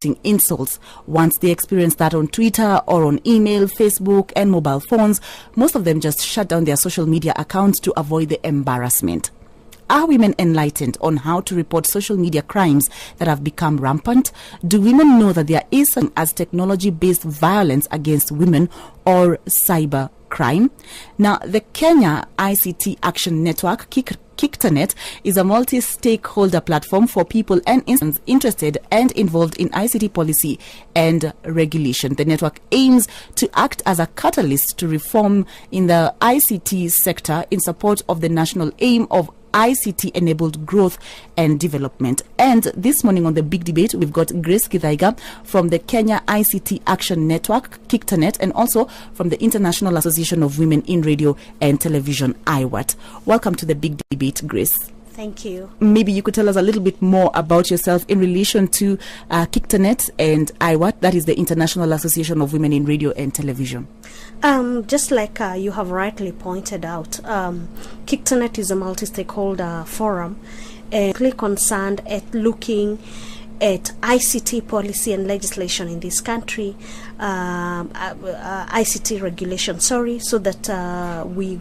posting insults. Once they experience that on Twitter or on email, Facebook, and mobile phones, most of them just shut down their social media accounts to avoid the embarrassment. Are women enlightened on how to report social media crimes that have become rampant? Do women know that there is something as technology-based violence against women or cyber crime? Now, the Kenya ICT Action Network, KICTANET, is a multi-stakeholder platform for people and institutions interested and involved in ICT policy and regulation. The network aims to act as a catalyst to reform in the ICT sector in support of the national aim of ICT-enabled growth and development. And this morning on the Big Debate, we've got Githaiga from the Kenya ICT Action Network, KICTANET, and also from the International Association of Women in Radio and Television, IAWRT. Welcome to the Big Debate, Grace. Thank you. Maybe you could tell us a little bit more about yourself in relation to KICTANET and IAWRT, that is the International Association of Women in Radio and Television. Just like you have rightly pointed out, KICTANET is a multi-stakeholder forum concerned at looking at ICT policy and legislation in this country, ICT regulation, so that we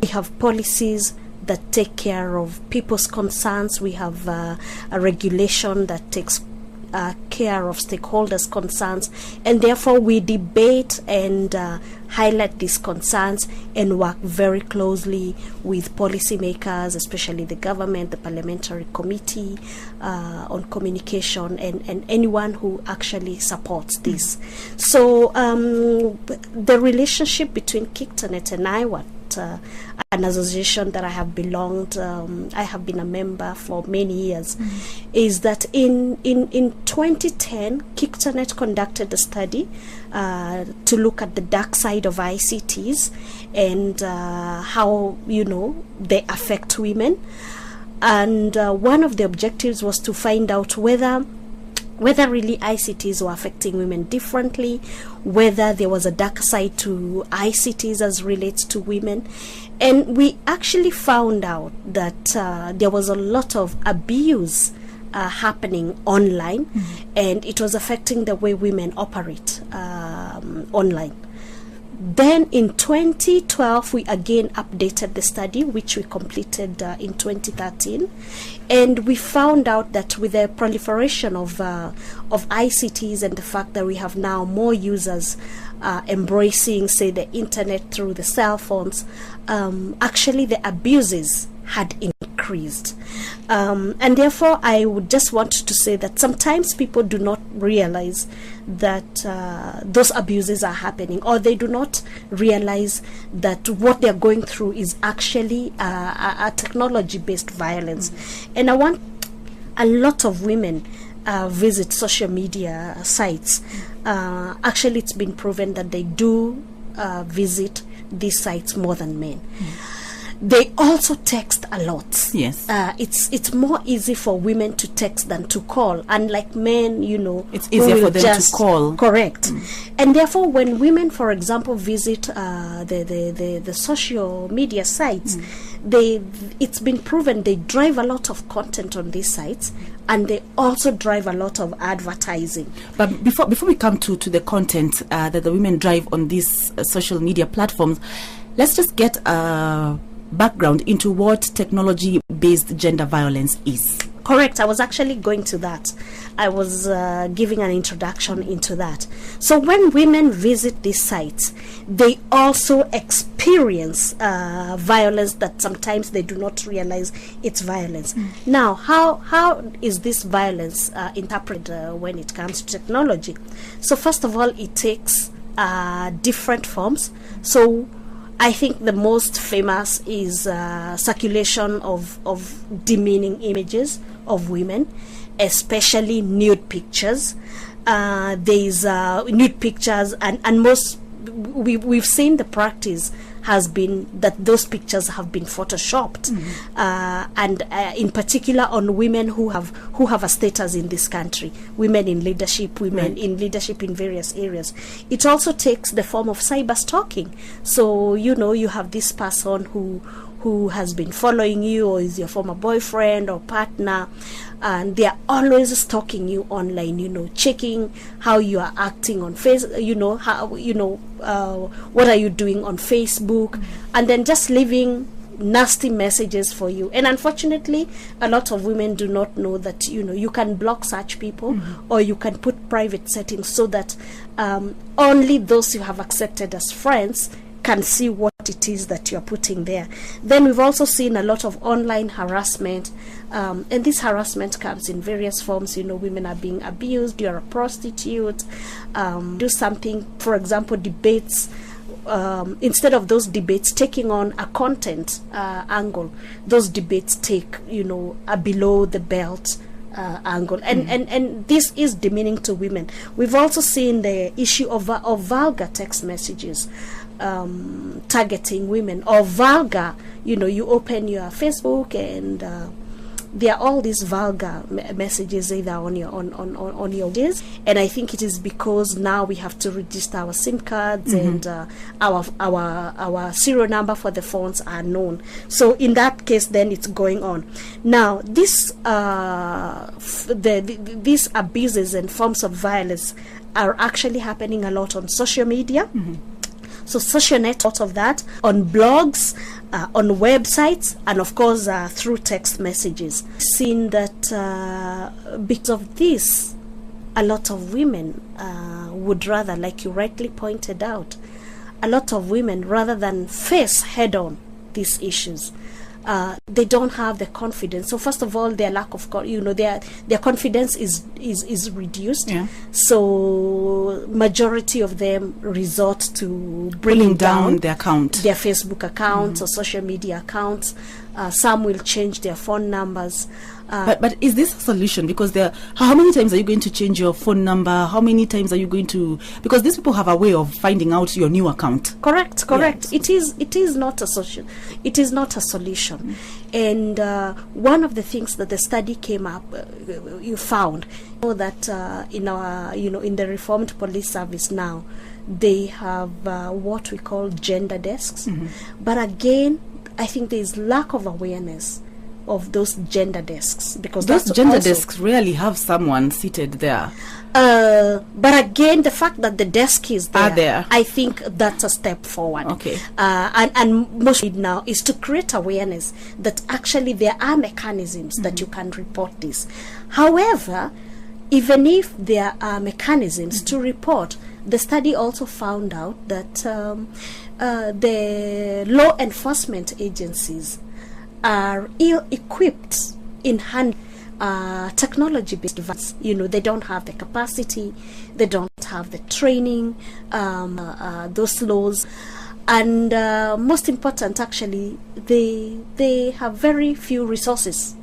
have policies that take care of people's concerns. We have a regulation that takes care of stakeholders' concerns, and therefore we debate and highlight these concerns and work very closely with policymakers, especially the government, the parliamentary committee on communication, and anyone who actually supports this. So the relationship between KICTANET and IAWRT, an association that I have belonged, I have been a member for many years, is that in 2010, KICTANET conducted a study to look at the dark side of ICTs and how, they affect women. And one of the objectives was to find out whether really ICTs were affecting women differently, whether there was a dark side to ICTs as relates to women. And we actually found out that there was a lot of abuse happening online, and it was affecting the way women operate online. Then in 2012, we again updated the study, which we completed in 2013, and we found out that with the proliferation of ICTs and the fact that we have now more users embracing, say, the internet through the cell phones, actually the abuses had increased. And therefore, I would just want to say that sometimes people do not realize that those abuses are happening, or they do not realize that what they're going through is actually a technology-based violence. And I want a lot of women visit social media sites. Actually, it's been proven that they do visit these sites more than men. They also text a lot. Yes. It's more easy for women to text than to call. Unlike men, it's easier for them to call. Correct. And therefore, when women, for example, visit the social media sites, it's been proven they drive a lot of content on these sites, and they also drive a lot of advertising. But before we come to the content that the women drive on these social media platforms, let's just get background into what technology-based gender violence is. Correct. I was actually going to that. I was giving an introduction into that. So when women visit these sites, they also experience violence that sometimes they do not realize it's violence. Now, how is this violence interpreted when it comes to technology? So first of all, it takes different forms. So I think the most famous is circulation of demeaning images of women, especially nude pictures. There's nude pictures, and most we've seen the practice has been that those pictures have been photoshopped, and in particular on women who have a status in this country, women in leadership, women in leadership in various areas. It also takes the form of cyber stalking. So you have this person who who has been following you or is your former boyfriend or partner, and they are always stalking you online, checking how you are acting on what are you doing on Facebook, and then just leaving nasty messages for you. And unfortunately, a lot of women do not know that you can block such people, or you can put private settings so that only those you have accepted as friends can see what it is that you're putting there. Then we've also seen a lot of online harassment, and this harassment comes in various forms. Women are being abused, you're a prostitute, do something, for example, debates. Instead of those debates taking on a content angle, those debates take a below the belt angle, and this is demeaning to women. We've also seen the issue of vulgar text messages targeting women, or vulgar, you open your Facebook and there are all these vulgar messages either on your days, and I think it is because now we have to register our SIM cards, and our serial number for the phones are known. So in that case, then it's going on. Now these these abuses and forms of violence are actually happening a lot on social media. So social net out of that, on blogs, on websites, and of course through text messages. Seen that because of this, a lot of women would rather, like you rightly pointed out, a lot of women, rather than face head-on these issues, they don't have the confidence. So first of all, their lack of their confidence is reduced. Yeah. So majority of them resort to bringing down their account, their Facebook accounts or social media accounts. Some will change their phone numbers. But is this a solution? Because how many times are you going to change your phone number? How many times are you going to? Because these people have a way of finding out your new account. Correct. Yes. It is not a solution. It is not a solution. And one of the things that the study came up, you found that in our in the Reformed Police Service now, they have what we call gender desks. But again, I think there is lack of awareness of those gender desks, because those gender desks rarely have someone seated there. But again, the fact that the desk is there, I think that's a step forward. Okay. And most now is to create awareness that actually there are mechanisms that you can report this. However, even if there are mechanisms to report, the study also found out that the law enforcement agencies are ill-equipped in technology-based devices. They don't have the capacity, they don't have the training, those laws, and most important, actually, they have very few resources.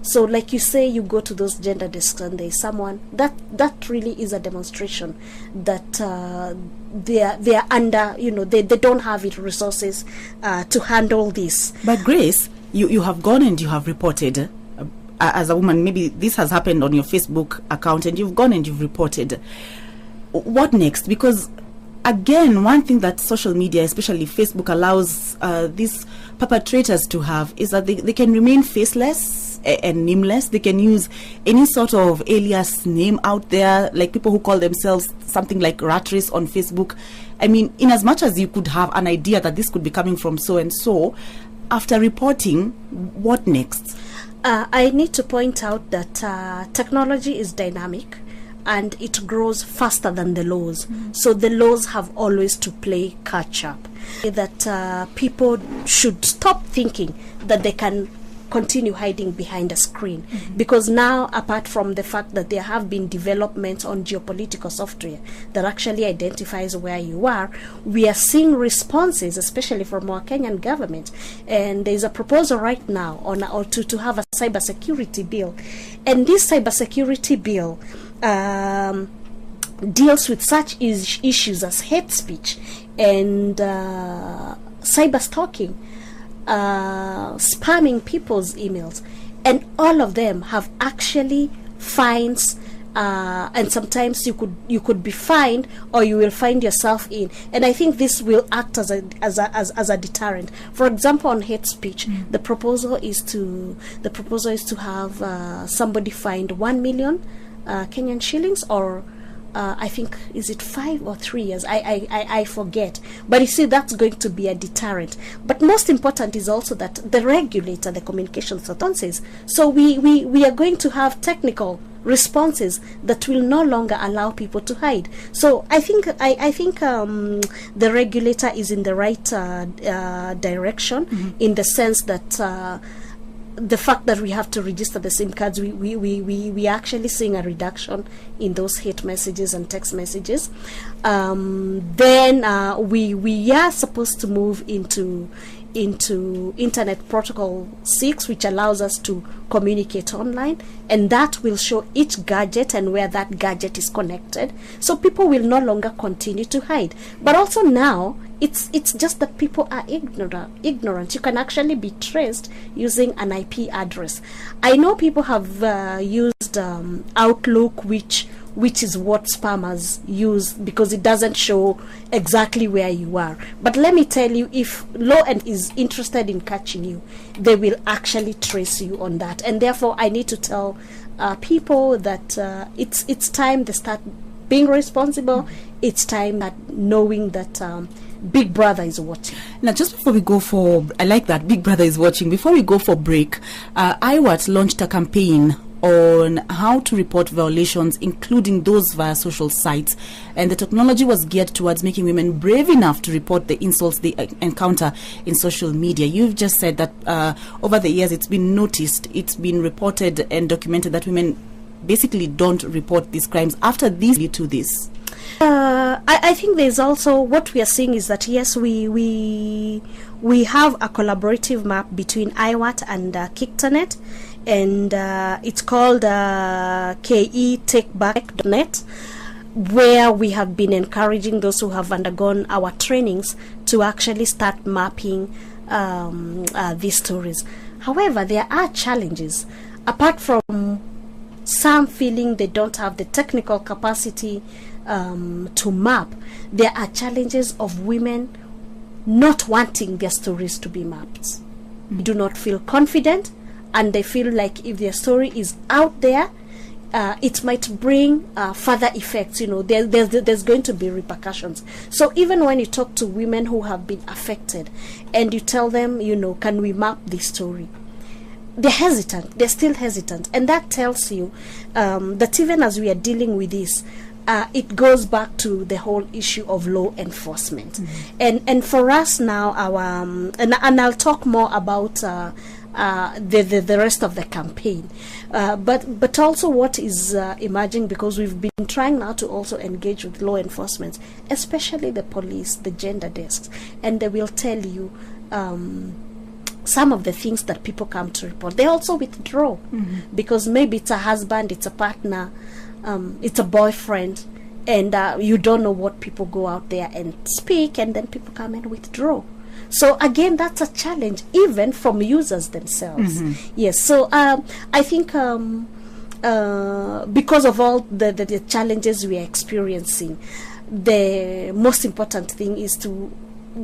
So, like you say, you go to those gender desks and there's someone that really is a demonstration that they are under. They don't have it resources to handle this. But Grace, you have gone and you have reported as a woman. Maybe this has happened on your Facebook account, and you've gone and you've reported. What next? Because again, one thing that social media, especially Facebook, allows these perpetrators to have is that they can remain faceless and nameless. They can use any sort of alias name out there, like people who call themselves something like rat race on Facebook. I mean, in as much as you could have an idea that this could be coming from so and so, after reporting, what next? I need to point out that technology is dynamic and it grows faster than the laws. So the laws have always to play catch up. That people should stop thinking that they can continue hiding behind a screen, because now, apart from the fact that there have been developments on geopolitical software that actually identifies where you are, we are seeing responses, especially from our Kenyan government, and there's a proposal right now on to have a cybersecurity bill, and this cybersecurity bill deals with such issues as hate speech and cyber stalking, spamming people's emails, and all of them have actually fines and sometimes you could be fined, or you will find yourself in. And I think this will act as a deterrent. For example, on hate speech, the proposal is to have somebody fined 1 million Kenyan shillings, or I think, is it 5 or 3 years? I forget. But you see, that's going to be a deterrent. But most important is also that the regulator, the communications authorities, so we are going to have technical responses that will no longer allow people to hide. So I think the regulator is in the right direction, in the sense that the fact that we have to register the SIM cards, we are actually seeing a reduction in those hate messages and text messages. Then we are supposed to move into Internet Protocol 6, which allows us to communicate online, and that will show each gadget and where that gadget is connected, so people will no longer continue to hide. But also now it's just that people are ignorant. You can actually be traced using an IP address. I know people have used Outlook, which is what spammers use, because it doesn't show exactly where you are. But let me tell you, if law is interested in catching you, they will actually trace you on that. And therefore, I need to tell people that it's time they start being responsible. It's time that knowing that Big Brother is watching. Now, just before we go for, I like that, Big Brother is watching. Before we go for break, IAWRT launched a campaign on how to report violations, including those via social sites. And the technology was geared towards making women brave enough to report the insults they encounter in social media. You've just said that over the years it's been noticed, it's been reported and documented that women basically don't report these crimes. After these, lead to this. I think there's also, what we are seeing is that, yes, we have a collaborative map between IAWRT and KICTANET, and it's called KICTANET, where we have been encouraging those who have undergone our trainings to actually start mapping these stories. However, there are challenges. Apart from some feeling they don't have the technical capacity to map, there are challenges of women not wanting their stories to be mapped. They do not feel confident, and they feel like if their story is out there, it might bring further effects. There's going to be repercussions. So even when you talk to women who have been affected and you tell them, can we map this story, they're hesitant. They're still hesitant. And that tells you that even as we are dealing with this, it goes back to the whole issue of law enforcement. And for us now, and I'll talk more about the rest of the campaign, but also what is emerging, because we've been trying now to also engage with law enforcement, especially the police, the gender desks, and they will tell you some of the things that people come to report. They also withdraw because maybe it's a husband, it's a partner, it's a boyfriend, and you don't know what people go out there and speak, and then people come and withdraw. So again, that's a challenge even from users themselves. Yes, so I think because of all the challenges we are experiencing, the most important thing is to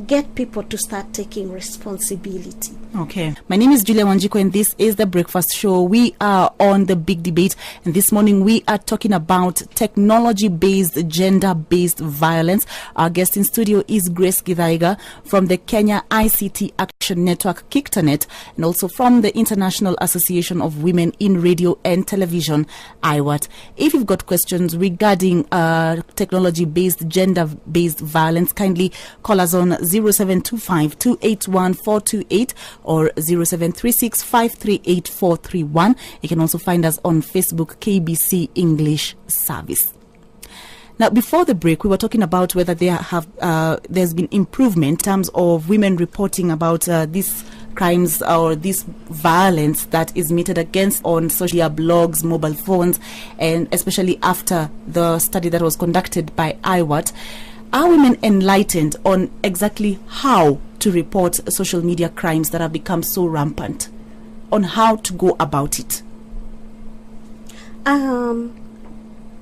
get people to start taking responsibility. Okay. My name is Julia Wanjiko, and this is The Breakfast Show. We are on the big debate, and this morning we are talking about technology-based, gender-based violence. Our guest in studio is Grace Githaiga from the Kenya ICT Action Network, KICTANET, and also from the International Association of Women in Radio and Television, IAWRT. If you've got questions regarding technology-based, gender-based violence, kindly call us on 0725 281 428 or 0736 538 431. You can also find us on Facebook, KBC English Service. Now, before the break, we were talking about whether there's been improvement in terms of women reporting about these crimes or this violence that is meted against on social media, blogs, mobile phones, and especially after the study that was conducted by IAWRT. Are women enlightened on exactly how to report social media crimes that have become so rampant, on how to go about it?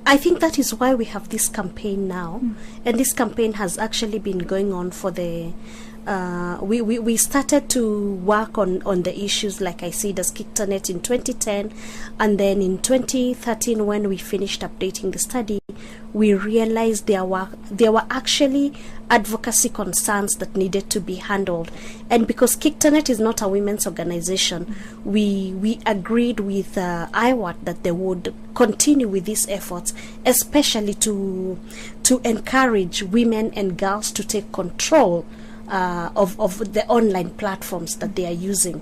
I think that is why we have this campaign now, and this campaign has actually been going on for the. We started to work on the issues, like I said, as KICTANET in 2010, and then in 2013, when we finished updating the study, we realized there were actually advocacy concerns that needed to be handled. And because KICTANET is not a women's organization, we agreed with IAWRT that they would continue with these efforts, especially to encourage women and girls to take control of the online platforms that they are using.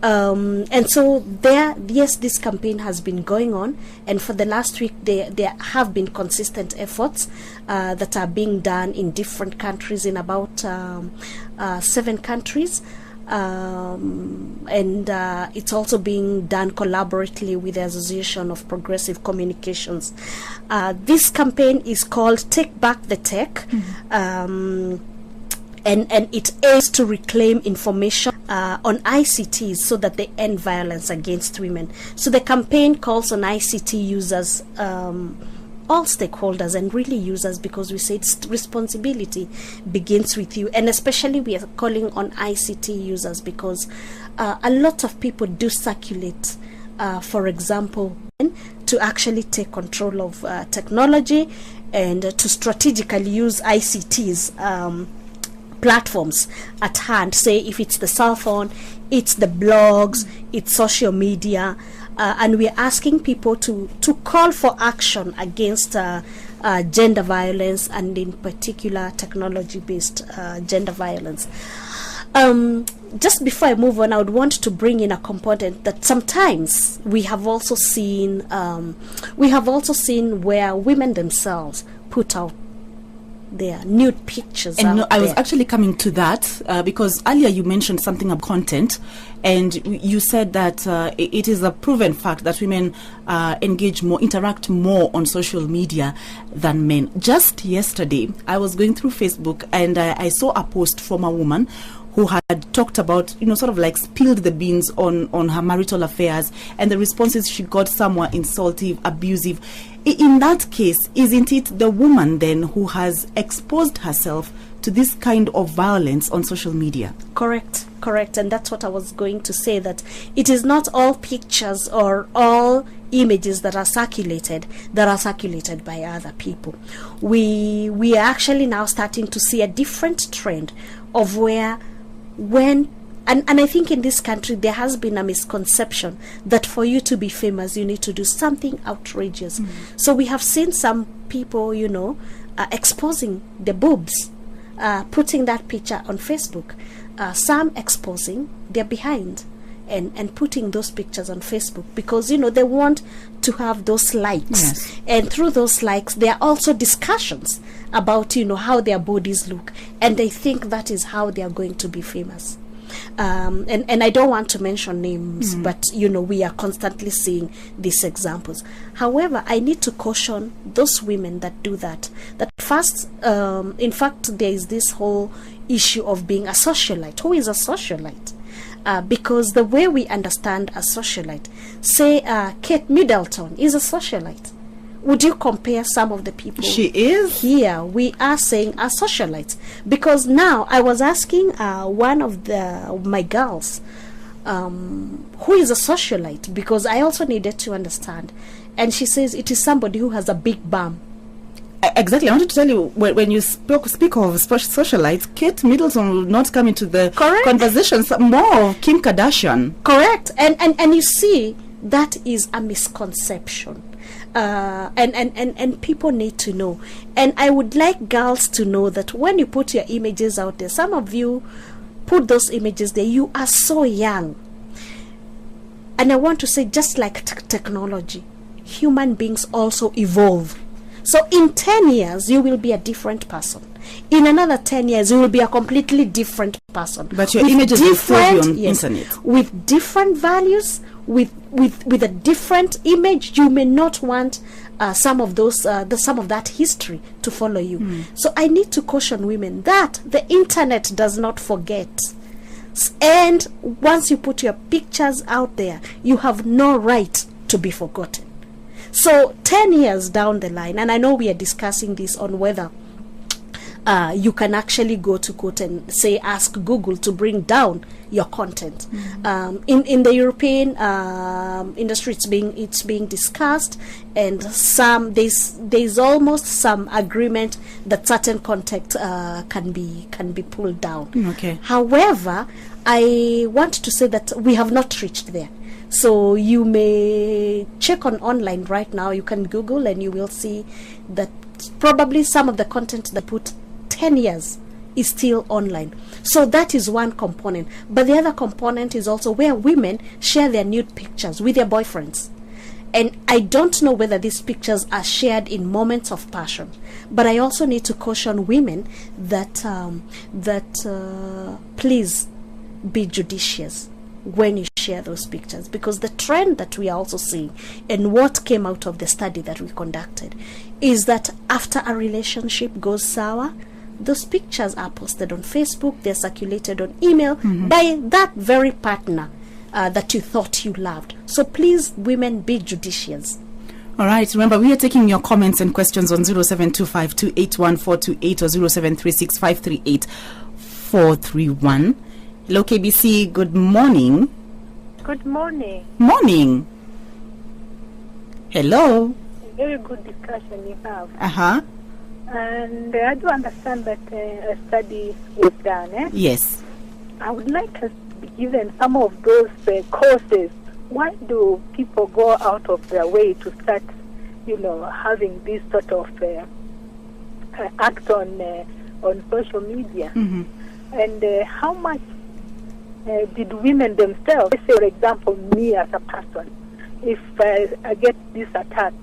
And so yes, this campaign has been going on, and for the last week there have been consistent efforts that are being done in different countries, in about 7 countries. And it's also being done collaboratively with the Association of Progressive Communications. This campaign is called Take Back the Tech. And it aims to reclaim information on ICTs so that they end violence against women. So the campaign calls on ICT users, all stakeholders, and really users, because we say it's responsibility begins with you. And especially we are calling on ICT users because a lot of people do circulate, for example, to actually take control of technology and to strategically use ICTs platforms at hand. Say if it's the cell phone, it's the blogs, it's social media, and we're asking people to call for action against gender violence, and in particular technology-based gender violence. Just before I move on, I would want to bring in a component that sometimes we have also seen where women themselves put out their nude pictures. And I was actually coming to that because earlier you mentioned something about content, and you said that it is a proven fact that women interact more on social media than men. Just yesterday, I was going through Facebook and I saw a post from a woman who had talked about, sort of like spilled the beans on her marital affairs, and the responses she got, some were insultive, abusive. In that case, isn't it the woman then who has exposed herself to this kind of violence on social media? Correct. And that's what I was going to say, that it is not all pictures or all images that are circulated by other people. We are actually now starting to see a different trend of and I think in this country there has been a misconception that for you to be famous you need to do something outrageous. So we have seen some people, exposing the boobs, putting that picture on Facebook, some exposing their behind and putting those pictures on Facebook because they want to have those likes. Yes. And through those likes there are also discussions about how their bodies look, and they think that is how they are going to be famous. And I don't want to mention names, but we are constantly seeing these examples. However, I need to caution those women that do that first, in fact, there is this whole issue of being a socialite. Who is a socialite? Because the way we understand a socialite, say Kate Middleton is a socialite. Would you compare some of the people? She is. Here we are saying are socialites, because now I was asking one of my girls who is a socialite, because I also needed to understand, and she says it is somebody who has a big bum. Exactly. I wanted to tell you, when you speak of socialites, Kate Middleton will not come into the conversations. More of Kim Kardashian. Correct. And you see, that is a misconception. And people need to know. And I would like girls to know that when you put your images out there, some of you put those images there, you are so young. And I want to say, just like technology, human beings also evolve. So in 10 years, you will be a different person. In another 10 years, you will be a completely different person. But your images will still be on internet. With different values, with a different image. You may not want some of that history to follow you. So I need to caution women that the internet does not forget. And once you put your pictures out there, you have no right to be forgotten. So 10 years down the line, and I know we are discussing this on whether you can actually go to court and say, ask Google to bring down your content. In the European industry, it's being discussed, and there's almost some agreement that certain content can be pulled down. Okay. However, I want to say that we have not reached there. So you may check on online right now. You can Google and you will see that probably some of the content that put 10 years is still online. So that is one component. But the other component is also where women share their nude pictures with their boyfriends. And I don't know whether these pictures are shared in moments of passion. But I also need to caution women that please be judicious when you share those pictures, because the trend that we are also seeing and what came out of the study that we conducted is that after a relationship goes sour, those pictures are posted on Facebook, they're circulated on email by that very partner that you thought you loved. So please, women, be judicious. All right. Remember, we are taking your comments and questions on 0725281428 or 0736538431. Hello, KBC. Good morning. Good morning. Morning. Hello. Very good discussion you have. Uh-huh. And I do understand that a study was done. Yes. I would like us to be given some of those courses. Why do people go out of their way to start, having this sort of act on social media? And how much did women themselves, say, for example, me as a person, if I get this attack,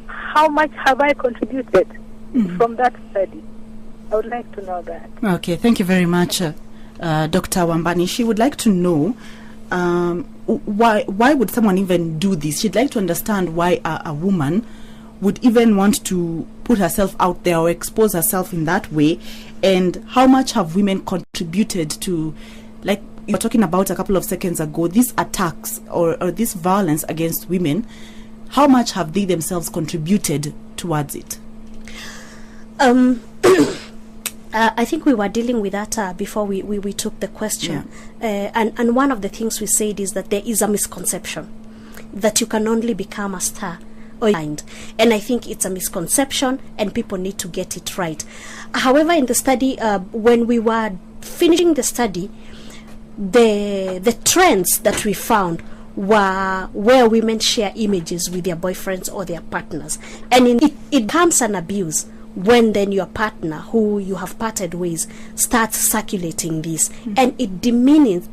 how much have I contributed from that study? I would like to know that. Okay, thank you very much, Dr. Wambani. She would like to know why would someone even do this? She'd like to understand why a woman would even want to put herself out there or expose herself in that way, and how much have women contributed to, like you were talking about a couple of seconds ago, these attacks or this violence against women. How much have they themselves contributed towards it? I think we were dealing with that before we took the question. And one of the things we said is that there is a misconception that you can only become a star or mind. And I think it's a misconception and people need to get it right. However, in the study, when we were finishing the study, the trends that we found were where women share images with their boyfriends or their partners. And it becomes an abuse when then your partner, who you have parted ways, starts circulating this. And it demeans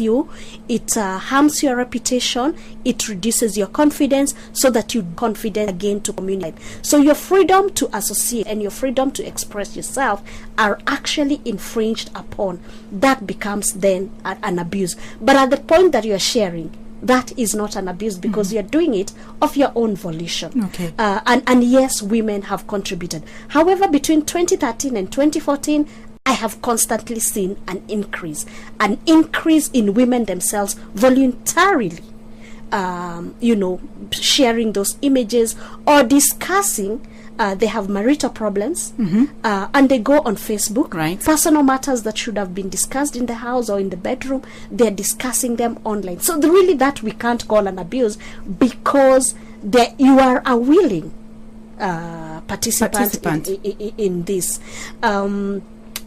you, it harms your reputation, it reduces your confidence, so that you're confident again to communicate. So your freedom to associate and your freedom to express yourself are actually infringed upon. That becomes then an abuse. But at the point that you're sharing, that is not an abuse, because you're doing it of your own volition. Okay. And yes, women have contributed. However, between 2013 and 2014, I have constantly seen an increase in women themselves voluntarily, sharing those images or discussing. They have marital problems, and they go on Facebook. Right. Personal matters that should have been discussed in the house or in the bedroom, they're discussing them online. So really that we can't call an abuse, because you are a willing participant. In this.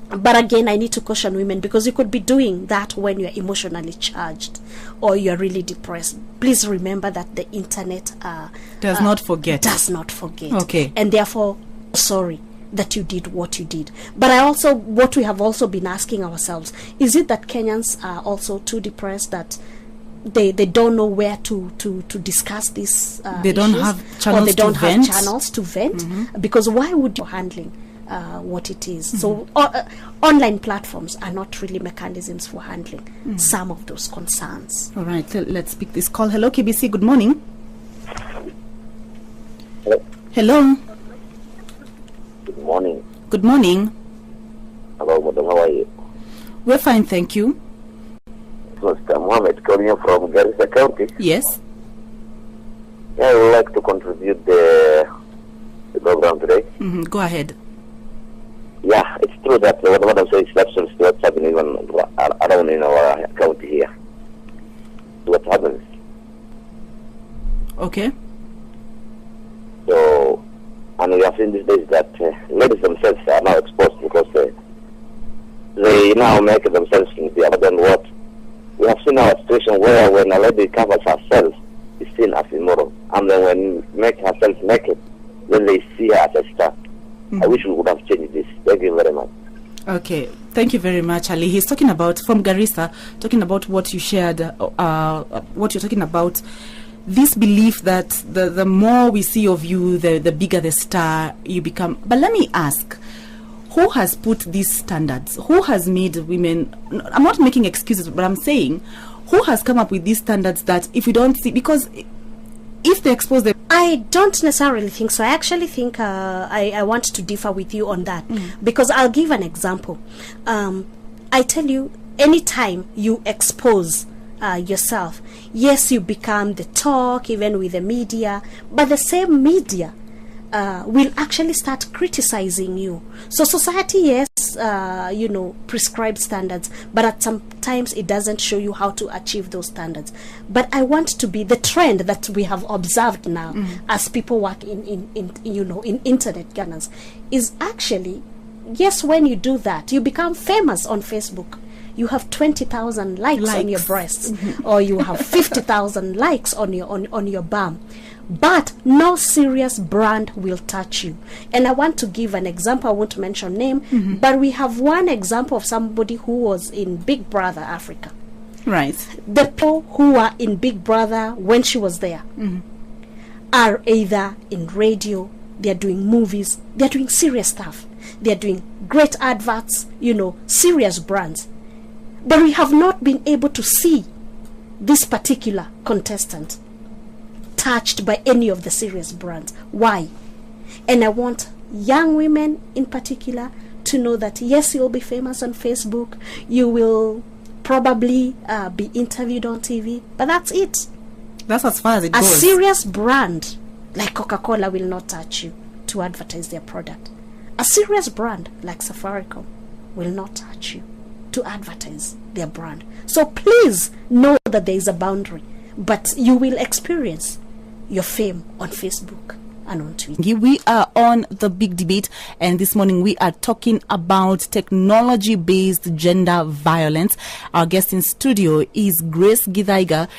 But again, I need to caution women, because you could be doing that when you're emotionally charged or you're really depressed. Please remember that the internet does not forget. Okay. And therefore, sorry that you did what you did. But what we have also been asking ourselves, is it that Kenyans are also too depressed that they don't know where to discuss this they don't issues, have channels or they don't to have vent? channels to vent? Because why would you handling what it is? So online platforms are not really mechanisms for handling some of those concerns. All right, let's pick this call. Hello, KBC. Good morning. Hello. Good morning. Good morning. Hello, madam. How are you? We're fine, thank you. Mr. Mohammed calling you from Garissa County. Yes. Yeah, I would like to contribute the program today. Go ahead. Yeah, it's true that what I'm saying is absolutely what's happening even around in our county here. What happens? Okay. So, and we have seen these days that ladies themselves are now exposed because they now make themselves more than what we have seen our situation where when a lady covers herself is seen as immoral, and then when make herself naked, then they see her as a star. I wish we would have changed this. Thank you very much. Okay, thank you very much, Ali. He's talking about, from Garissa, talking about what you shared, what you're talking about, this belief that the more we see of you, the bigger the star you become. But let me ask, who has put these standards? Who has made women, I'm not making excuses, but I'm saying, who has come up with these standards that if you don't see, because if they expose them... I don't necessarily think so. I actually think I want to differ with you on that, because I'll give an example. I tell you, anytime you expose yourself, yes, you become the talk, even with the media, but the same media will actually start criticizing you. So society, yes, prescribes standards, but at some times it doesn't show you how to achieve those standards. But I want to be the trend that we have observed now as people work in internet governance is actually, yes, when you do that, you become famous on Facebook. You have 20,000 likes on your breasts, or you have 50,000 likes on your bum. But no serious brand will touch you. And I want to give an example. I won't mention name, but we have one example of somebody who was in Big Brother Africa. Right. The people who were in Big Brother when she was there are either in radio, they're doing movies, they're doing serious stuff, they're doing great adverts, serious brands. But we have not been able to see this particular contestant touched by any of the serious brands. Why? And I want young women in particular to know that yes, you'll be famous on Facebook, you will probably be interviewed on TV, but that's it. That's as far as it goes. A serious brand like Coca-Cola will not touch you to advertise their product. A serious brand like Safaricom will not touch you to advertise their brand. So please know that there is a boundary, but you will experience your fame on Facebook and on Twitter. We are on The Big Debate, and this morning we are talking about technology-based gender violence. Our guest in studio is Grace Githaiga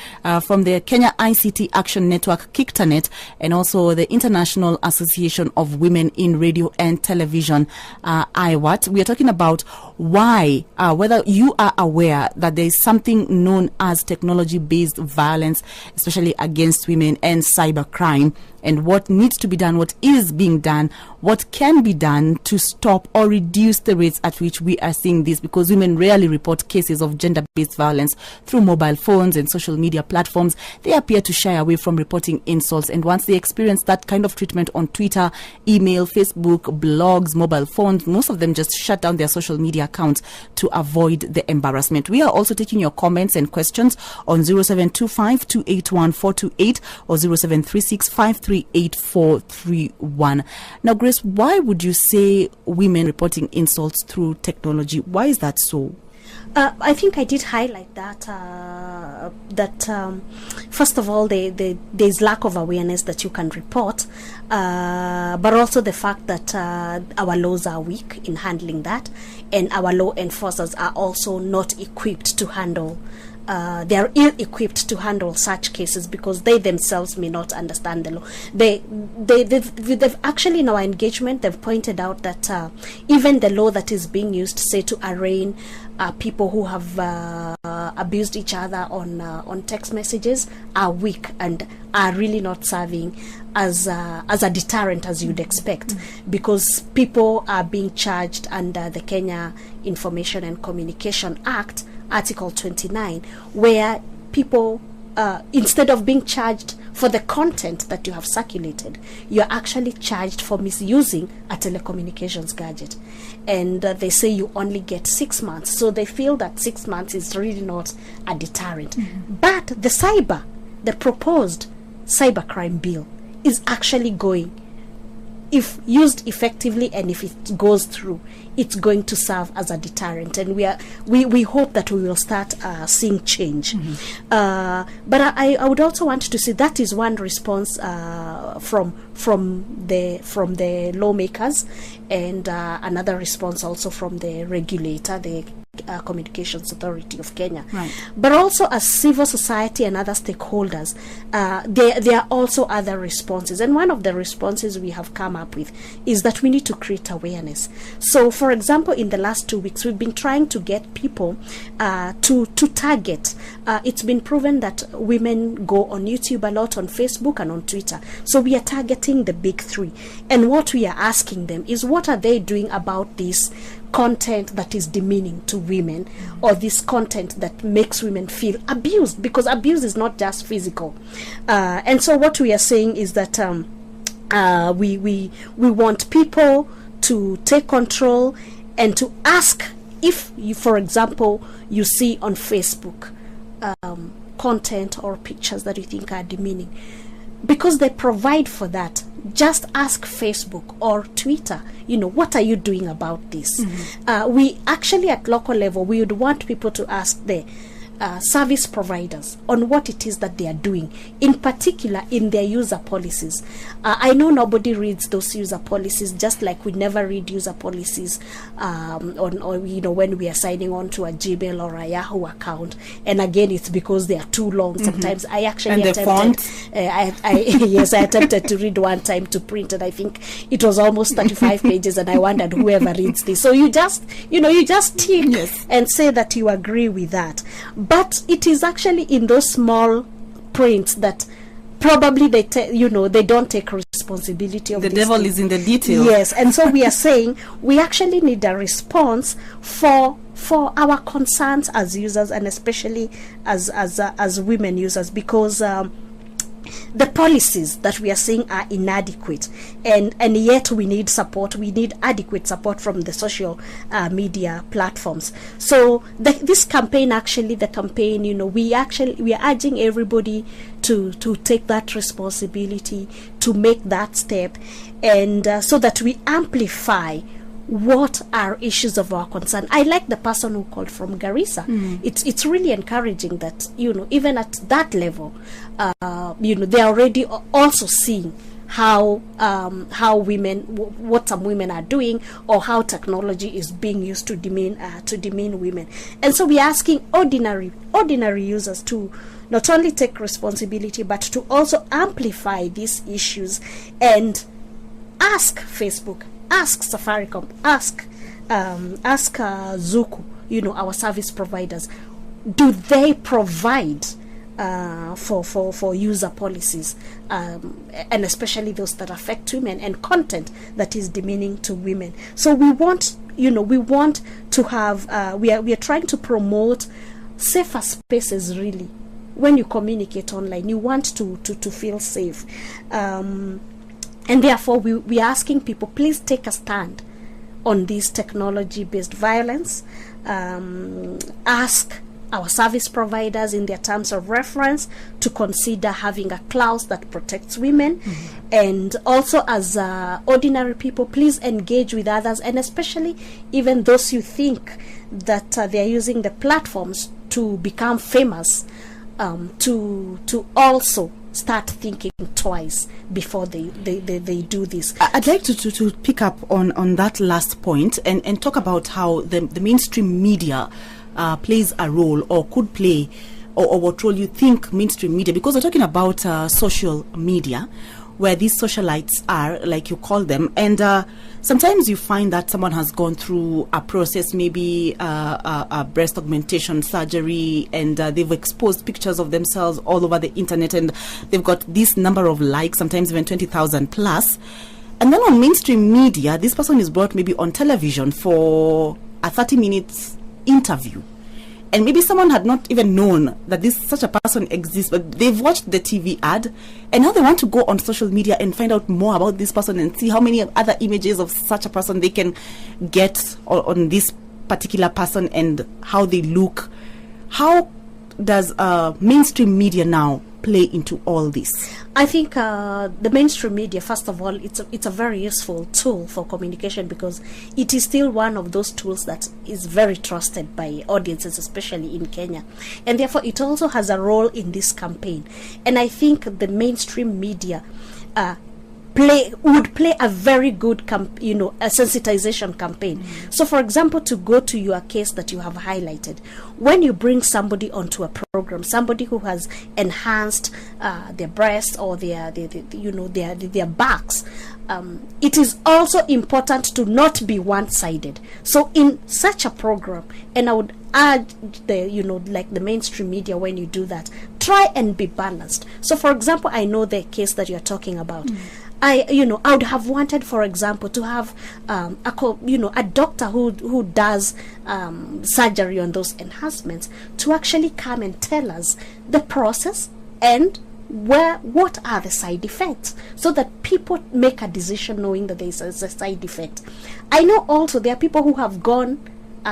from the Kenya ICT Action Network, KICTANET, and also the International Association of Women in Radio and Television, IAWRT. We are talking about why, whether you are aware that there is something known as technology-based violence, especially against women, and cybercrime, and what needs to be done, what is being done, what can be done to stop or reduce the rates at which we are seeing this, because women rarely report cases of gender-based violence through mobile phones and social media platforms. They appear to shy away from reporting insults, and once they experience that kind of treatment on Twitter, email, Facebook, blogs, mobile phones, most of them just shut down their social media accounts to avoid the embarrassment. We are also taking your comments and questions on 0725 281 428 or 0736 538 Now, Grace, why would you say women reporting insults through technology? Why is that so? I think I did highlight that, first of all, there's lack of awareness that you can report, but also the fact that our laws are weak in handling that, and our law enforcers are also not equipped to handle they are ill-equipped to handle such cases because they themselves may not understand the law. They've actually, in our engagement, they've pointed out that even the law that is being used, say, to arraign people who have abused each other on text messages are weak and are really not serving as a deterrent as you'd expect, because people are being charged under the Kenya Information and Communication Act, Article 29, where people, instead of being charged for the content that you have circulated, you're actually charged for misusing a telecommunications gadget. And they say you only get 6 months. So they feel that 6 months is really not a deterrent. But the proposed cybercrime bill is actually going, if used effectively and if it goes through, it's going to serve as a deterrent, and we hope that we will start seeing change. But I would also want to see that is one response from the lawmakers, and another response also from the regulator, the Communications Authority of Kenya. Right. But also as civil society and other stakeholders, there are also other responses. And one of the responses we have come up with is that we need to create awareness. So, for example, in the last 2 weeks, we've been trying to get people to target. It's been proven that women go on YouTube a lot, on Facebook and on Twitter. So we are targeting the big three. And what we are asking them is, what are they doing about this content that is demeaning to women, or this content that makes women feel abused? Because abuse is not just physical. And so what we are saying is that we want people to take control and to ask if you, for example, you see on Facebook content or pictures that you think are demeaning, because they provide for that. Just ask Facebook or Twitter, what are you doing about this? We actually, at local level, we would want people to ask the service providers on what it is that they are doing, in particular in their user policies. I know nobody reads those user policies, just like we never read user policies when we are signing on to a Gmail or a Yahoo account. And again, it's because they are too long. Sometimes I actually I attempted to read one time to print, and I think it was almost 35 pages, and I wondered whoever reads this. So you just tick and say that you agree with that. But it is actually in those small prints that probably they don't take responsibility of the devil is in the detail. Yes, and so we are saying we actually need a response for our concerns as users, and especially as women users, because the policies that we are seeing are inadequate, and yet we need support. We need adequate support from the social media platforms. So this campaign, we are urging everybody to take that responsibility, to make that step, and so that we amplify what are issues of our concern. I like the person who called from Garissa. It's really encouraging that even at that level, they are already also seeing how women, what some women are doing, or how technology is being used to demean women. And so we are asking ordinary users to not only take responsibility, but to also amplify these issues and ask Facebook, ask Safaricom, ask Zuku, our service providers, do they provide for user policies, and especially those that affect women, and content that is demeaning to women. So we want to have, we are trying to promote safer spaces. Really, when you communicate online, you want to feel safe. And therefore, we are asking people, please take a stand on this technology-based violence. Ask our service providers in their terms of reference to consider having a clause that protects women. And also, as ordinary people, please engage with others, and especially even those you think that they are using the platforms to become famous, to also start thinking twice before they do this. I'd like to pick up on that last point and talk about how the mainstream media plays a role, or could play, or what role you think mainstream media, because we're talking about social media, where these socialites are, like you call them, and sometimes you find that someone has gone through a process, maybe a breast augmentation surgery, and they've exposed pictures of themselves all over the internet, and they've got this number of likes, sometimes even 20,000 plus. And then on mainstream media, this person is brought maybe on television for a 30 minutes interview. And maybe someone had not even known that such a person exists, but they've watched the TV ad, and now they want to go on social media and find out more about this person and see how many other images of such a person they can get on this particular person and how they look. How does mainstream media now play into all this? I think the mainstream media, first of all, it's a very useful tool for communication, because it is still one of those tools that is very trusted by audiences, especially in Kenya. And therefore, it also has a role in this campaign. And I think the mainstream media would play a very good a sensitization campaign. So for example, to go to your case that you have highlighted, when you bring somebody onto a program, somebody who has enhanced their breasts or their backs, it is also important to not be one-sided. So in such a program, and I would urge the mainstream media, when you do that, try and be balanced. So for example, I know the case that you're talking about. I would have wanted, for example, to have a doctor who does surgery on those enhancements to actually come and tell us the process and what are the side effects, so that people make a decision knowing that there is a side effect. I know also there are people who have gone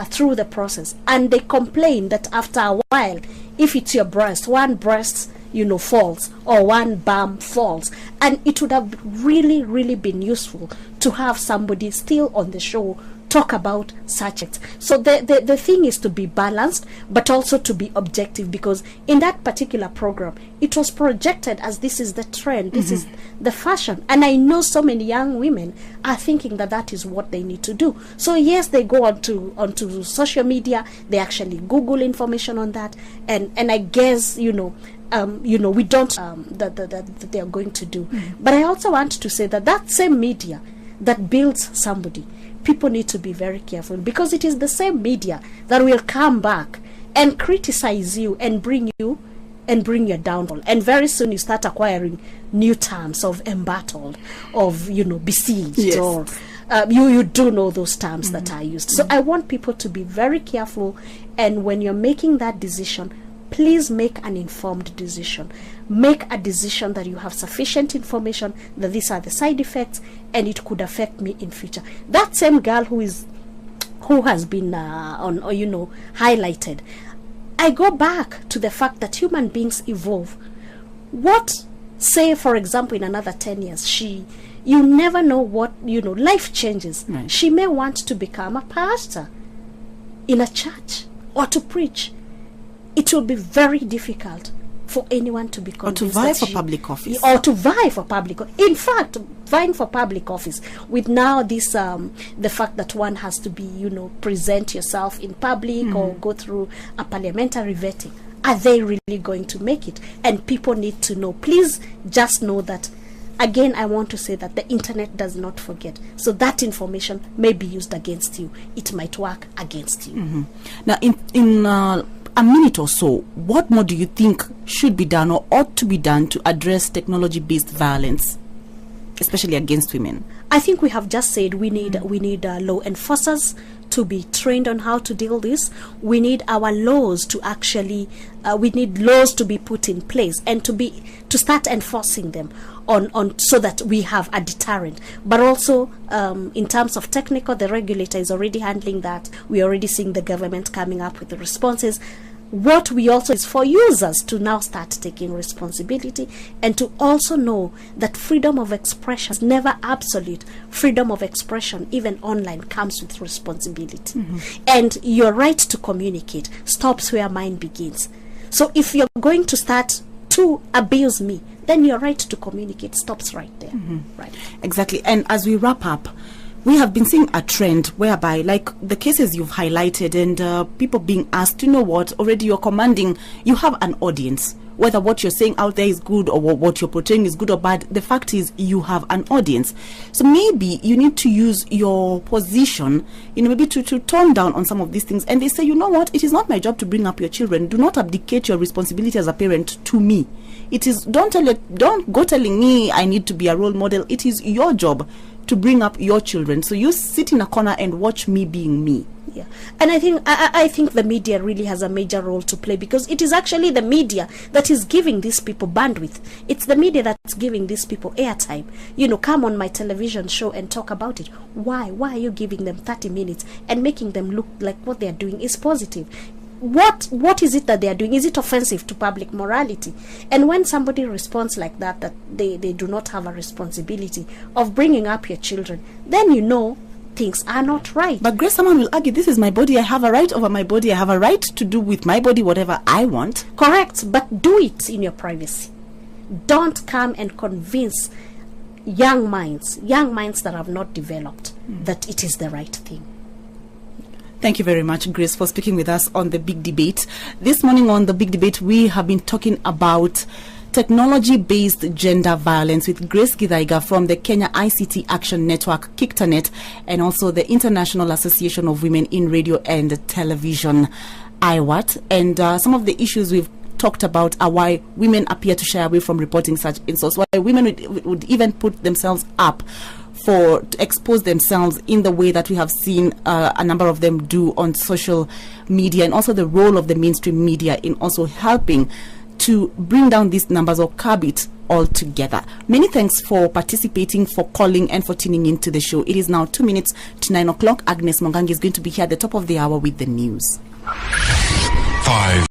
through the process and they complain that after a while, if it's your breast, one breast falls, or one bum falls, and it would have really been useful to have somebody still on the show talk about such it. So the thing is to be balanced, but also to be objective, because in that particular program, it was projected as this is the trend, this is the fashion, and I know so many young women are thinking that that is what they need to do. So yes, they go onto social media, they actually Google information on that, and I guess we don't that they are going to do. But I also want to say that same media that builds somebody, people need to be very careful, because it is the same media that will come back and criticize you and bring your downfall. And very soon you start acquiring new terms of embattled, of besieged, yes. Or you do know those terms that are used. So I want people to be very careful, and when you're making that decision, please make an informed decision. Make a decision that you have sufficient information that these are the side effects and it could affect me in future. That same girl who has been highlighted, I go back to the fact that human beings evolve. What, say for example, in another 10 years, you never know what, life changes. Right. She may want to become a pastor in a church or to preach. It will be very difficult for anyone to be convinced, or to vie for public office, in fact, vying for public office with now this the fact that one has to be present yourself in public or go through a parliamentary vetting. Are they really going to make it? And people need to know. Please just know that, again, I want to say that the internet does not forget. So that information may be used against you. It might work against you. Now, in a minute or so, what more do you think should be done or ought to be done to address technology-based violence, especially against women? I think we have just said we need law enforcers to be trained on how to deal with this. We need our laws to actually we need laws to be put in place and to start enforcing them on so that we have a deterrent. But also in terms of technical, the regulator is already handling that. We're already seeing the government coming up with the responses. What we also is for users to now start taking responsibility and to also know that freedom of expression is never absolute. Freedom of expression, even online, comes with responsibility. And your right to communicate stops where mine begins. So if you're going to start to abuse me, then your right to communicate stops right there. Right. Exactly. And as we wrap up, we have been seeing a trend whereby, like the cases you've highlighted, and people being asked, you know what, already you're commanding, you have an audience. Whether what you're saying out there is good or what you're portraying is good or bad, the fact is you have an audience. So maybe you need to use your position, maybe to tone down on some of these things. And they say, you know what, it is not my job to bring up your children. Do not abdicate your responsibility as a parent to me. It is, don't go telling me I need to be a role model. It is your job to bring up your children. So you sit in a corner and watch me being me. Yeah, and I think the media really has a major role to play, because it is actually the media that is giving these people bandwidth. It's the media that's giving these people airtime. Come on my television show and talk about it. Why are you giving them 30 minutes and making them look like what they are doing is positive? what is it that they are doing? Is it offensive to public morality? And when somebody responds like that they do not have a responsibility of bringing up your children, then you know things are not right. But Grace, someone will argue, this is my body, I have a right over my body, I have a right to do with my body whatever I want. Correct, but do it in your privacy. Don't come and convince young minds that have not developed that it is the right thing. Thank you very much, Grace, for speaking with us on The Big Debate. This morning on The Big Debate, we have been talking about technology-based gender violence with Grace Githaiga from the Kenya ICT Action Network, KICTANET, and also the International Association of Women in Radio and Television, IAWRT. And some of the issues we've talked about are why women appear to shy away from reporting such insults, why women would even put themselves up to expose themselves in the way that we have seen a number of them do on social media, and also the role of the mainstream media in also helping to bring down these numbers or curb it altogether. Many thanks for participating, for calling, and for tuning into the show. It is now 2 minutes to 9 o'clock. Agnes Mongangi is going to be here at the top of the hour with the news. 5